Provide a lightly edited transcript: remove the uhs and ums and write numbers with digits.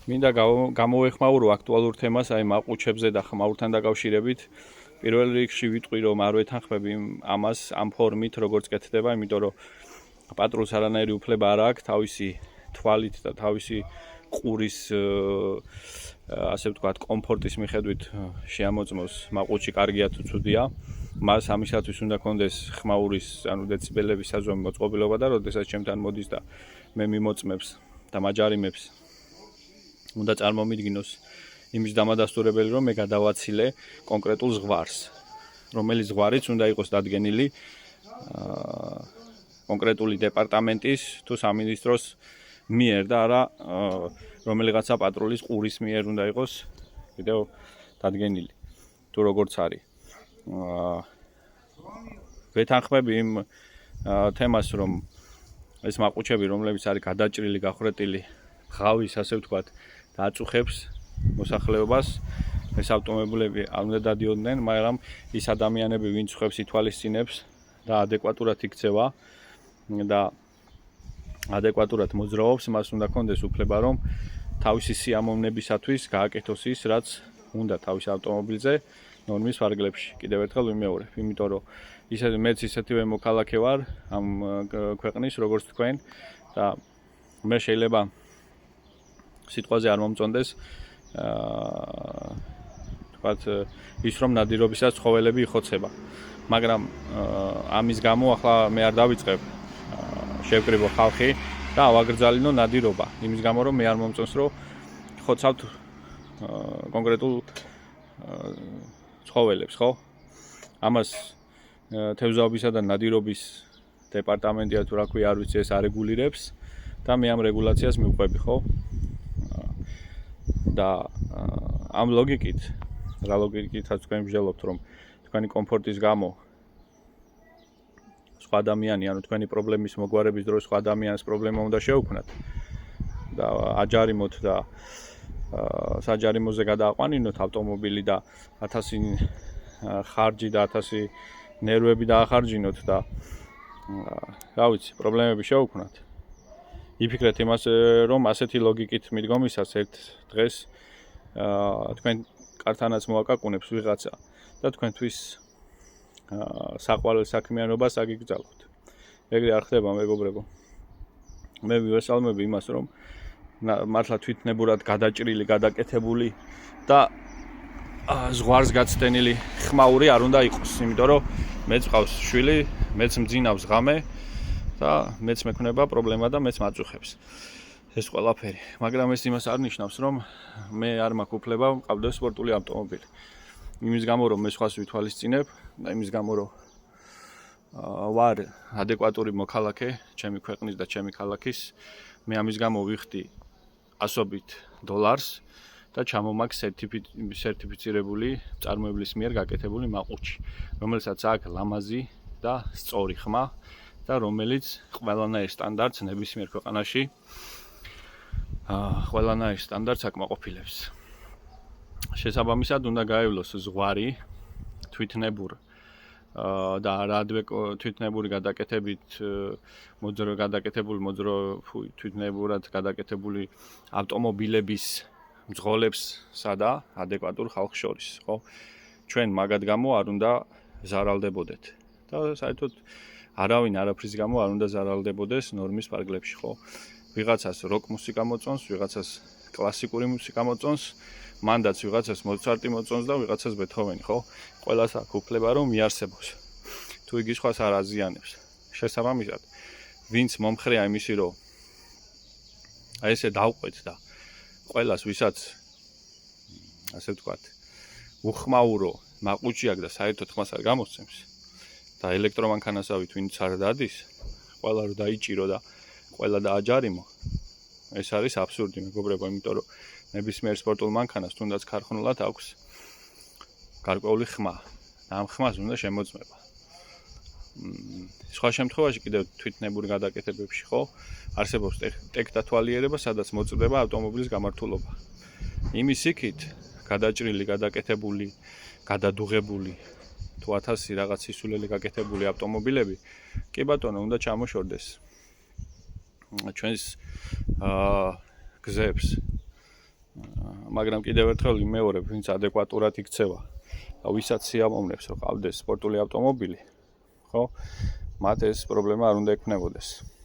მინდა გამოვეხმაურო აქტუალურ თემას, აი მაყუჩებზე და ხმაურთან დაკავშირებით. პირველ რიგში ვიტყვი, რომ არ ვეთანხმები ამას ამ ფორმით, როგორც კეთდება, იმიტომ რომ პატრულს არანაირი უფლება არ აქვს თავისი თვალით და თავისი ყურის ასე ვთქვათ, კომფორტის მიხედვით შეამოწმოს მაყუჩი კარგია თუ ცუდია. მას ამისათვის უნდა კონდეს ხმაურის, ანუ დეციბელების საზომი მოწყობილობა და როდესაც ჩემთან მოდის და მე მიმოწმებს და მაჯარიმებს უნდა წარმომიდგინოს იმის დამადასტურებელი, რომ მე გადავაცილე კონკრეტულ ზღვარს, რომელიც ზღვარიც უნდა იყოს დადგენილი კონკრეტული დეპარტამენტის თუ სამინისტროს მიერ და არა რომელიღაცა პატრულის ყურის მიერ უნდა იყოს კიდევ დადგენილი თუ როგორც არის. ვეთანხმები იმ თემას, რომ ეს მაყუჩები, რომლებიც არის გადაჭრილი, გახრეტილი ღავის, ასე ვთქვათ, დაწუხებს მოსახლეობას, ეს ავტომობილები არ უნდა დადიოდნენ, მაგრამ ის ადამიანები, ვინც ხებს ითვალისწინებს და ადეკვატურად იქცევა და ადეკვატურად მოძრაობს, მას უნდა კონდეს უფლება, რომ თავისი სიამოვნებისათვის გააკეთოს ის, რაც უნდა თავის ავტომობილზე ნორმის ფარგლებში. კიდევ ერთხელ ვიმეორებ, იმიტომ რომ მეც ისეთივე მოქალაქე ვარ ამ ქვეყნის, როგორც თქვენ და მე შეიძლება სიტყვაზე არ მომწონდეს თქვათ ის, რომ ნადირობისას ცხოველები იხოცება. მაგრამ ამის გამო ახლა მე არ დავიწყებ შევკრიბო ხალხი და ავაგრძალინო ნადირობა. იმის გამო, რომ მე არ მომწონს, რომ ხოცავთ კონკრეტულ ცხოველებს, ხო? ამას თევზაობისა და ნადირობის დეპარტამენტია თუ რა ქვია, არ ვიცი, ეს არეგულირებს და მე ამ რეგულაციას მივყვები, ხო? და ამ ლოგიკით, რა ლოგიკითაც თქვენ ვჟელობთ, რომ თქვენი კომფორტის გამო სხვა ადამიანი, ანუ თქვენი პრობლემის მოგვარების დროს სხვა ადამიანის პრობლემა უნდა შეუქმნათ და აჯარიმოთ და საჯარიმოზე გადააყვანინოთ ავტომობილი და 1000 ხარჯი და 1000 ნერვები დაახარჯინოთ და რა ვიცი, პრობლემები შეუქმნათ. იფიქრეთ იმას, რომ ასეთი ლოგიკით მიდგომისას ერთ დღეს თქვენ კარტანაც მოაკაკუნებს ვიღაცა და თქვენთვის საყვარელ საქმიანობას აგიგრძალოთ. ეგრე არ ხდება, მეგობრებო. მე ვივესალმები იმას, რომ მართლა თვითნებურად გადაჭრილი, გადაკეთებული და ზღვარს გაცდენილი ხმაური არ უნდა იყოს, იმიტომ რომ მეც ყავს შვილი, მეც მძინავს ღამე და მეც მექნება პრობლემა და მეც მაწუხებს ეს ყველაფერი. მაგრამ ეს იმას არ ნიშნავს, რომ მე არ მაქვს უფლება მყავდეს სპორტული ავტომობილი. იმის გამო, რომ მე სხვას ვითვალისწინებ და იმის გამო, რომ ვარ ადეკვატური მოქალაქე ჩემი ქვეყნის და ჩემი ქალაქის, მე ამის გამო ვიხდი ასობით $-ს და ჩამომაგ სერტიფიცირებული წარმოებლის მიერ გაკეთებული მაყუჩი, რომელსაც აქვს ლამაზი და სწორი ხმა და რომელიც ყველანაირ სტანდარტს ნებისმიერ ქვეყანაში ყველანაირ სტანდარტს აკმაყოფილებს. შესაბამისად უნდა გაევლოს ზღვარი თვითნებურ და რადვე თვითნებური გადაკეთებით თვითნებურად გადაკეთებული ავტომობილების მძღოლებსა და ადეკვატურ ხალხს შორის, ხო? ჩვენ მაგად გამო არ უნდა ზარალდებოდეთ და საერთოდ არავინ არაფრის გამო არ უნდა ზარალდებოდეს ნორმის ფარგლებში, ხო? ვიღაცას როკ მუსიკა მოწონს, ვიღაცას კლასიკური მუსიკა მოწონს, მანდაც ვიღაცას მოცარტი მოწონს და ვიღაცას ბეთჰოვენი, ხო? ყველას აქვს უფლება, რომ მიარსებოს. თუ იგი სხვას არ აზიანებს. შესაბამისად, ვინც მომხრეა იმისი, რომ აი ესე დავყვეთ და ყველას, ვისაც ასე ვთქვათ, უხმაურო მაყუჩი აქვს და საერთოდ ხმას არ გამოსცემს და ელექტრომანქანასავით ვინც არ დადის, ყველა რომ დაიჭირო და ყველა დააჯარიმო, ეს არის აბსურდი, მეგობრებო, იმიტომ რომ ნებისმიერ სპორტულ მანქანას თუნდაც ქარხნულად აქვს გარკვეული ხმა და ამ ხმას უნდა შემოწმება. სხვა შემთხვევაში კიდევ თვითნებური გადაკეთებებში, ხო, არსებობს ტექნათვალიერება, სადაც მოწდება ავტომობილის გამართულობა. იმის იქით გადაჭრილი, გადაკეთებული, გადადუღებული თუ 1000 რაღაც სისულელი გაკეთებული ავტომობილები, კი ბატონო, უნდა ჩამოშორდეს ჩვენს გზებს მაგრამ კიდევ ერთხელ იმეორებ, ვინც ადეკვატურად იქცევა და ვისაც სიამოვნებს, რომ ყავდეს სპორტული ავტომობილი, ხო? მათ ეს პრობლემა არ უნდა ექნებოდეს.